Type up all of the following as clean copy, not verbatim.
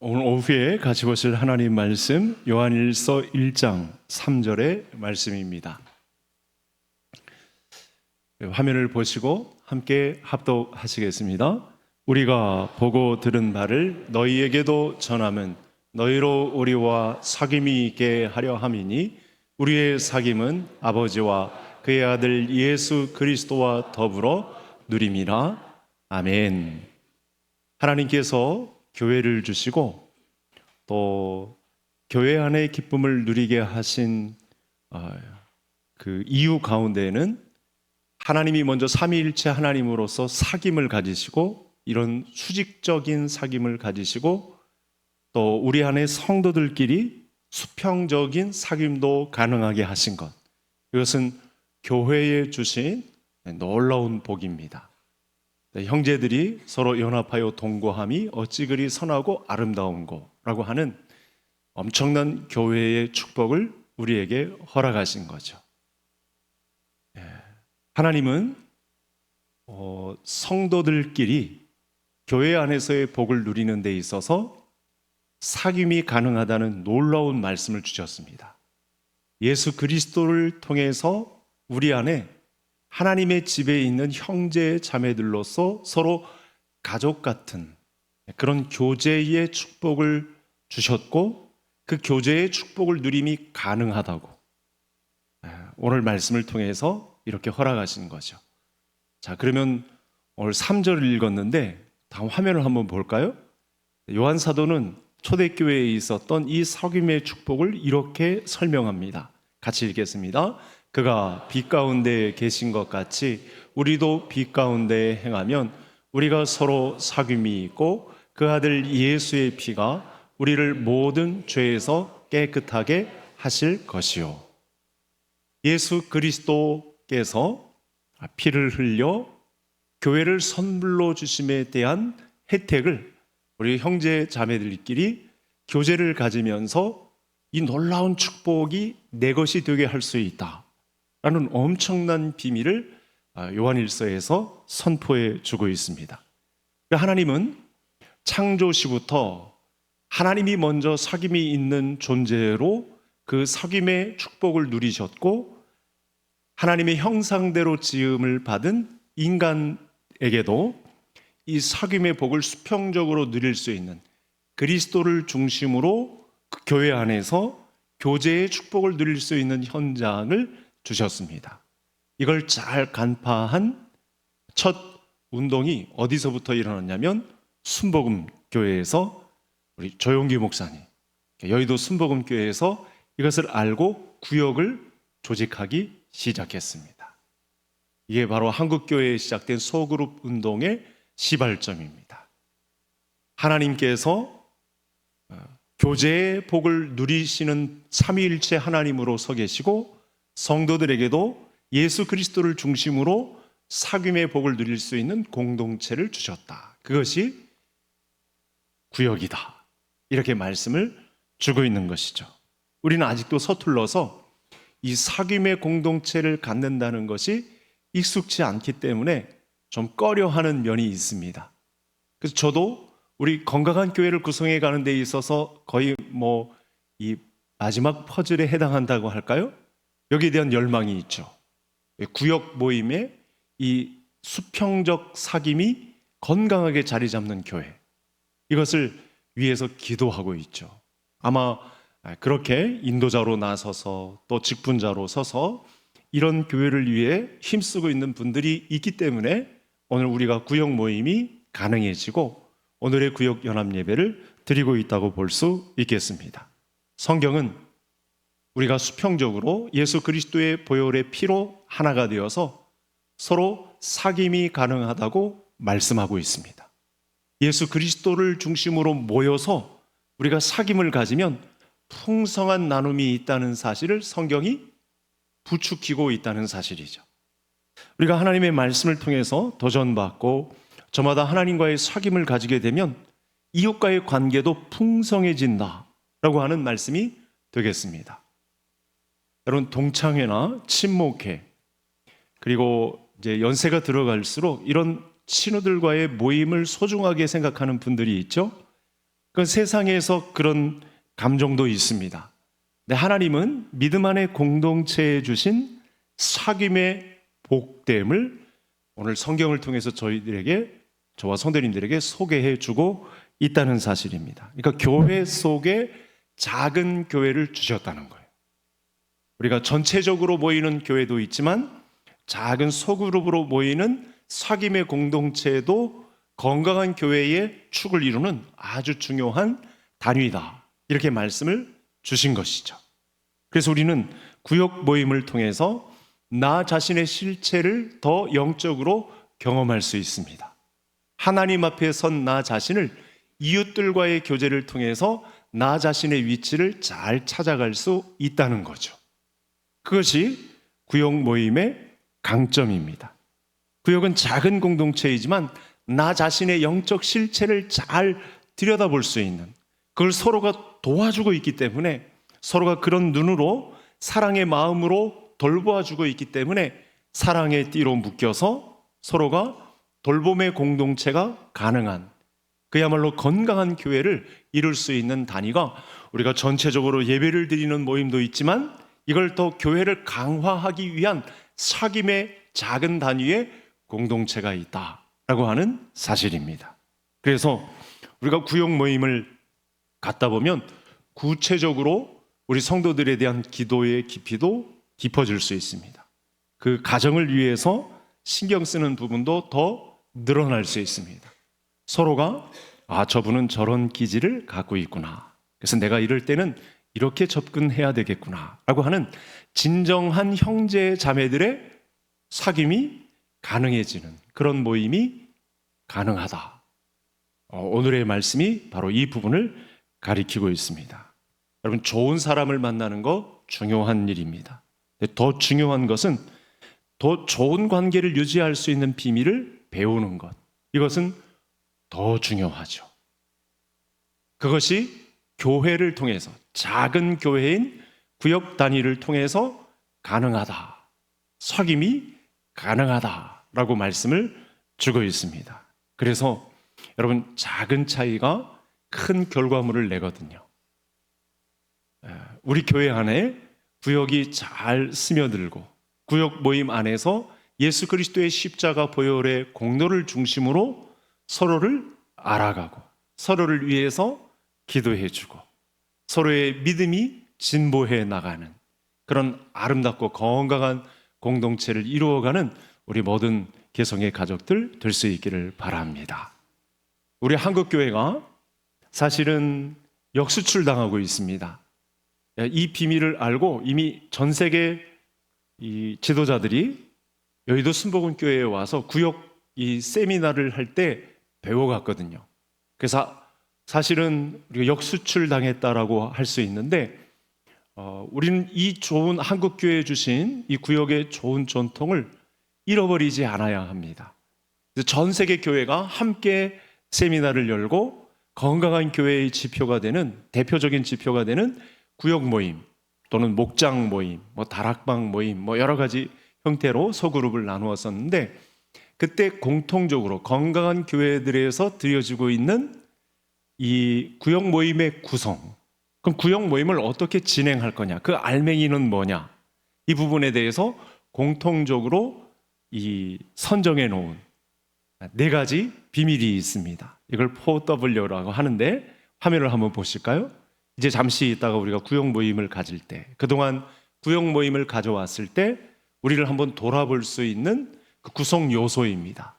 오늘 오후에 같이 보실 하나님 말씀 요한일서 1장 3절의 말씀입니다. 화면을 보시고 함께 합독하시겠습니다. 우리가 보고 들은 바를 너희에게도 전함은 너희로 우리와 사귐이 있게 하려 함이니 우리의 사귐은 아버지와 그의 아들 예수 그리스도와 더불어 누림이라. 아멘. 하나님께서 교회를 주시고 또 교회 안에 기쁨을 누리게 하신 그 이유 가운데에는 하나님이 먼저 삼위일체 하나님으로서 사귐을 가지시고 이런 수직적인 사귐을 가지시고 또 우리 안에 성도들끼리 수평적인 사귐도 가능하게 하신 것, 이것은 교회에 주신 놀라운 복입니다. 형제들이 서로 연합하여 동거함이 어찌 그리 선하고 아름다운고라고 하는 엄청난 교회의 축복을 우리에게 허락하신 거죠. 하나님은 성도들끼리 교회 안에서의 복을 누리는 데 있어서 사귐이 가능하다는 놀라운 말씀을 주셨습니다. 예수 그리스도를 통해서 우리 안에 하나님의 집에 있는 형제 자매들로서 서로 가족 같은 그런 교제의 축복을 주셨고 그 교제의 축복을 누림이 가능하다고 오늘 말씀을 통해서 이렇게 허락하신 거죠. 자, 그러면 오늘 3절을 읽었는데 다음 화면을 한번 볼까요? 요한 사도는 초대교회에 있었던 이 사귐의 축복을 이렇게 설명합니다. 같이 읽겠습니다. 그가 빛 가운데 계신 것 같이 우리도 빛 가운데 행하면 우리가 서로 사귐이 있고 그 아들 예수의 피가 우리를 모든 죄에서 깨끗하게 하실 것이요. 예수 그리스도께서 피를 흘려 교회를 선물로 주심에 대한 혜택을 우리 형제 자매들끼리 교제를 가지면서 이 놀라운 축복이 내 것이 되게 할 수 있다 라는 엄청난 비밀을 요한일서에서 선포해 주고 있습니다. 하나님은 창조시부터 하나님이 먼저 사귐이 있는 존재로 그 사귐의 축복을 누리셨고 하나님의 형상대로 지음을 받은 인간에게도 이 사귐의 복을 수평적으로 누릴 수 있는 그리스도를 중심으로 그 교회 안에서 교제의 축복을 누릴 수 있는 현장을 주셨습니다. 이걸 잘 간파한 첫 운동이 어디서부터 일어났냐면 순복음 교회에서 우리 조용기 목사님, 여의도 순복음 교회에서 이것을 알고 구역을 조직하기 시작했습니다. 이게 바로 한국교회에 시작된 소그룹 운동의 시발점입니다. 하나님께서 교제의 복을 누리시는 삼위일체 하나님으로 서 계시고 성도들에게도 예수 그리스도를 중심으로 사귐의 복을 누릴 수 있는 공동체를 주셨다. 그것이 구역이다. 이렇게 말씀을 주고 있는 것이죠. 우리는 아직도 서툴러서 이 사귐의 공동체를 갖는다는 것이 익숙치 않기 때문에 좀 꺼려하는 면이 있습니다. 그래서 저도 우리 건강한 교회를 구성해 가는 데 있어서 거의 이 마지막 퍼즐에 해당한다고 할까요? 여기에 대한 열망이 있죠. 구역 모임에 이 수평적 사귐이 건강하게 자리 잡는 교회, 이것을 위해서 기도하고 있죠. 아마 그렇게 인도자로 나서서 또 직분자로 서서 이런 교회를 위해 힘쓰고 있는 분들이 있기 때문에 오늘 우리가 구역 모임이 가능해지고 오늘의 구역 연합 예배를 드리고 있다고 볼 수 있겠습니다. 성경은 우리가 수평적으로 예수 그리스도의 보혈의 피로 하나가 되어서 서로 사귐이 가능하다고 말씀하고 있습니다. 예수 그리스도를 중심으로 모여서 우리가 사귐을 가지면 풍성한 나눔이 있다는 사실을 성경이 부추기고 있다는 사실이죠. 우리가 하나님의 말씀을 통해서 도전받고 저마다 하나님과의 사귐을 가지게 되면 이웃과의 관계도 풍성해진다라고 하는 말씀이 되겠습니다. 여러분, 동창회나 친목회, 그리고 이제 연세가 들어갈수록 이런 친구들과의 모임을 소중하게 생각하는 분들이 있죠. 그 세상에서 그런 감정도 있습니다. 근데 하나님은 믿음 안의 공동체에 주신 사귐의 복됨을 오늘 성경을 통해서 저와 성도님들에게 소개해 주고 있다는 사실입니다. 그러니까 교회 속에 작은 교회를 주셨다는 거예요. 우리가 전체적으로 모이는 교회도 있지만 작은 소그룹으로 모이는 사귐의 공동체도 건강한 교회의 축을 이루는 아주 중요한 단위다. 이렇게 말씀을 주신 것이죠. 그래서 우리는 구역 모임을 통해서 나 자신의 실체를 더 영적으로 경험할 수 있습니다. 하나님 앞에 선 나 자신을 이웃들과의 교제를 통해서 나 자신의 위치를 잘 찾아갈 수 있다는 거죠. 그것이 구역 모임의 강점입니다. 구역은 작은 공동체이지만 나 자신의 영적 실체를 잘 들여다볼 수 있는, 그걸 서로가 도와주고 있기 때문에, 서로가 그런 눈으로 사랑의 마음으로 돌보아주고 있기 때문에 사랑의 띠로 묶여서 서로가 돌봄의 공동체가 가능한, 그야말로 건강한 교회를 이룰 수 있는 단위가, 우리가 전체적으로 예배를 드리는 모임도 있지만 이걸 더 교회를 강화하기 위한 사귐의 작은 단위의 공동체가 있다라고 하는 사실입니다. 그래서 우리가 구역 모임을 갖다 보면 구체적으로 우리 성도들에 대한 기도의 깊이도 깊어질 수 있습니다. 그 가정을 위해서 신경 쓰는 부분도 더 늘어날 수 있습니다. 서로가 저분은 저런 기질을 갖고 있구나, 그래서 내가 이럴 때는 이렇게 접근해야 되겠구나 라고 하는 진정한 형제 자매들의 사귐이 가능해지는 그런 모임이 가능하다. 오늘의 말씀이 바로 이 부분을 가리키고 있습니다. 여러분, 좋은 사람을 만나는 거 중요한 일입니다. 더 중요한 것은 더 좋은 관계를 유지할 수 있는 비밀을 배우는 것, 이것은 더 중요하죠. 그것이 교회를 통해서, 작은 교회인 구역 단위를 통해서 가능하다, 사귐이 가능하다라고 말씀을 주고 있습니다. 그래서 여러분, 작은 차이가 큰 결과물을 내거든요. 우리 교회 안에 구역이 잘 스며들고 구역 모임 안에서 예수 그리스도의 십자가 보혈의 공로를 중심으로 서로를 알아가고 서로를 위해서 기도해주고 서로의 믿음이 진보해 나가는 그런 아름답고 건강한 공동체를 이루어가는 우리 모든 개성의 가족들 될 수 있기를 바랍니다. 우리 한국교회가 사실은 역수출 당하고 있습니다. 이 비밀을 알고 이미 전 세계 이 지도자들이 여의도 순복음교회에 와서 구역 이 세미나를 할 때 배워갔거든요. 그래서 사실은 우리가 역수출 당했다라고 할 수 있는데, 우리는 이 좋은 한국교회에 주신 이 구역의 좋은 전통을 잃어버리지 않아야 합니다. 전 세계 교회가 함께 세미나를 열고 건강한 교회의 지표가 되는, 대표적인 지표가 되는 구역 모임 또는 목장 모임, 다락방 모임, 여러 가지 형태로 소그룹을 나누었었는데, 그때 공통적으로 건강한 교회들에서 드려지고 있는 이 구역 모임의 구성, 그럼 구역 모임을 어떻게 진행할 거냐, 그 알맹이는 뭐냐, 이 부분에 대해서 공통적으로 이 선정해 놓은 4가지 비밀이 있습니다. 이걸 4W라고 하는데, 화면을 한번 보실까요? 이제 잠시 있다가 우리가 구역 모임을 가질 때, 그동안 구역 모임을 가져왔을 때 우리를 한번 돌아볼 수 있는 그 구성 요소입니다.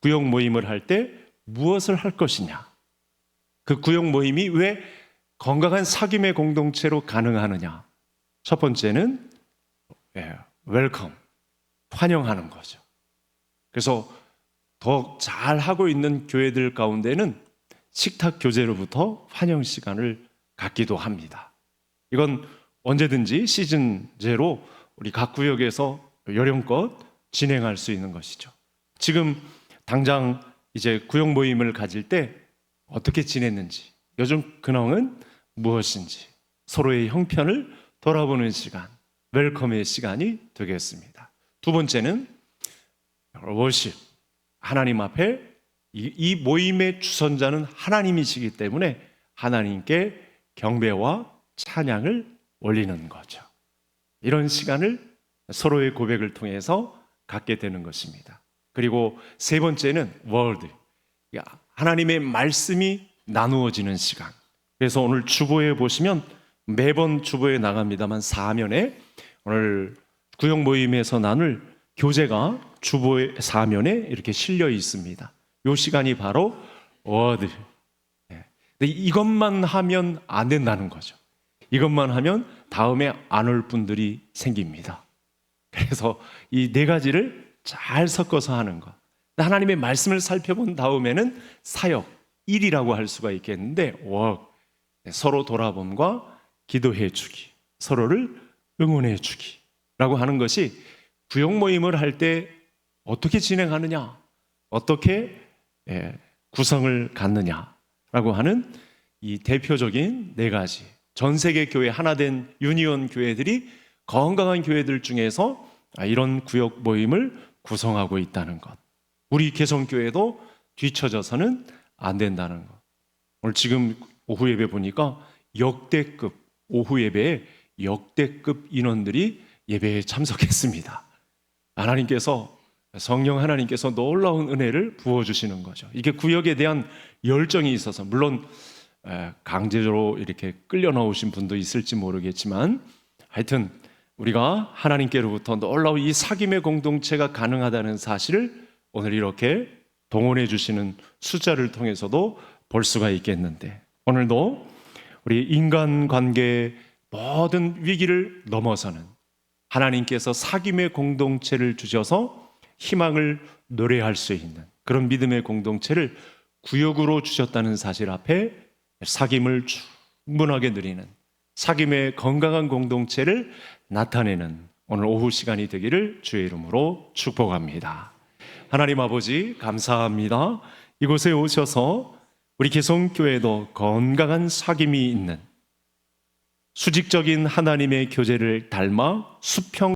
구역 모임을 할 때 무엇을 할 것이냐, 그 구역 모임이 왜 건강한 사귐의 공동체로 가능하느냐. 첫 번째는 웰컴, 환영하는 거죠. 그래서 더 잘하고 있는 교회들 가운데는 식탁 교제로부터 환영 시간을 갖기도 합니다. 이건 언제든지 시즌제로 우리 각 구역에서 요령껏 진행할 수 있는 것이죠. 지금 당장 이제 구역 모임을 가질 때 어떻게 지냈는지, 요즘 근황은 무엇인지 서로의 형편을 돌아보는 시간, 웰컴의 시간이 되겠습니다. 두 번째는 월십, 하나님 앞에 이 모임의 주선자는 하나님이시기 때문에 하나님께 경배와 찬양을 올리는 거죠. 이런 시간을 서로의 고백을 통해서 갖게 되는 것입니다. 그리고 세 번째는 월드, 하나님의 말씀이 나누어지는 시간. 그래서 오늘 주보에 보시면 매번 주보에 나갑니다만 사면에 오늘 구역 모임에서 나눌 교재가 주보의 사면에 이렇게 실려 있습니다. 이 시간이 바로 워드. 근데 이것만 하면 안 된다는 거죠. 이것만 하면 다음에 안 올 분들이 생깁니다. 그래서 이 네 가지를 잘 섞어서 하는 것. 하나님의 말씀을 살펴본 다음에는 사역, 일이라고 할 수가 있겠는데 워크, 서로 돌아봄과 기도해 주기, 서로를 응원해 주기라고 하는 것이 구역 모임을 할 때 어떻게 진행하느냐, 어떻게 구성을 갖느냐라고 하는 이 대표적인 네 가지, 전 세계 교회 하나된 유니온 교회들이 건강한 교회들 중에서 이런 구역 모임을 구성하고 있다는 것. 우리 개성교회도 뒤처져서는 안 된다는 것. 오늘 지금 오후 예배 보니까 역대급, 오후 예배에 역대급 인원들이 예배에 참석했습니다. 성령 하나님께서 놀라운 은혜를 부어주시는 거죠. 이게 구역에 대한 열정이 있어서, 물론 강제로 이렇게 끌려 나오신 분도 있을지 모르겠지만, 하여튼 우리가 하나님께로부터 놀라운 이 사귐의 공동체가 가능하다는 사실을 오늘 이렇게 동원해 주시는 숫자를 통해서도 볼 수가 있겠는데, 오늘도 우리 인간관계의 모든 위기를 넘어서는 하나님께서 사귐의 공동체를 주셔서 희망을 노래할 수 있는 그런 믿음의 공동체를 구역으로 주셨다는 사실 앞에 사귐을 충분하게 누리는 사귐의 건강한 공동체를 나타내는 오늘 오후 시간이 되기를 주의 이름으로 축복합니다. 하나님 아버지 감사합니다. 이곳에 오셔서 우리 개성교회도 건강한 사귐이 있는 수직적인 하나님의 교제를 닮아 수평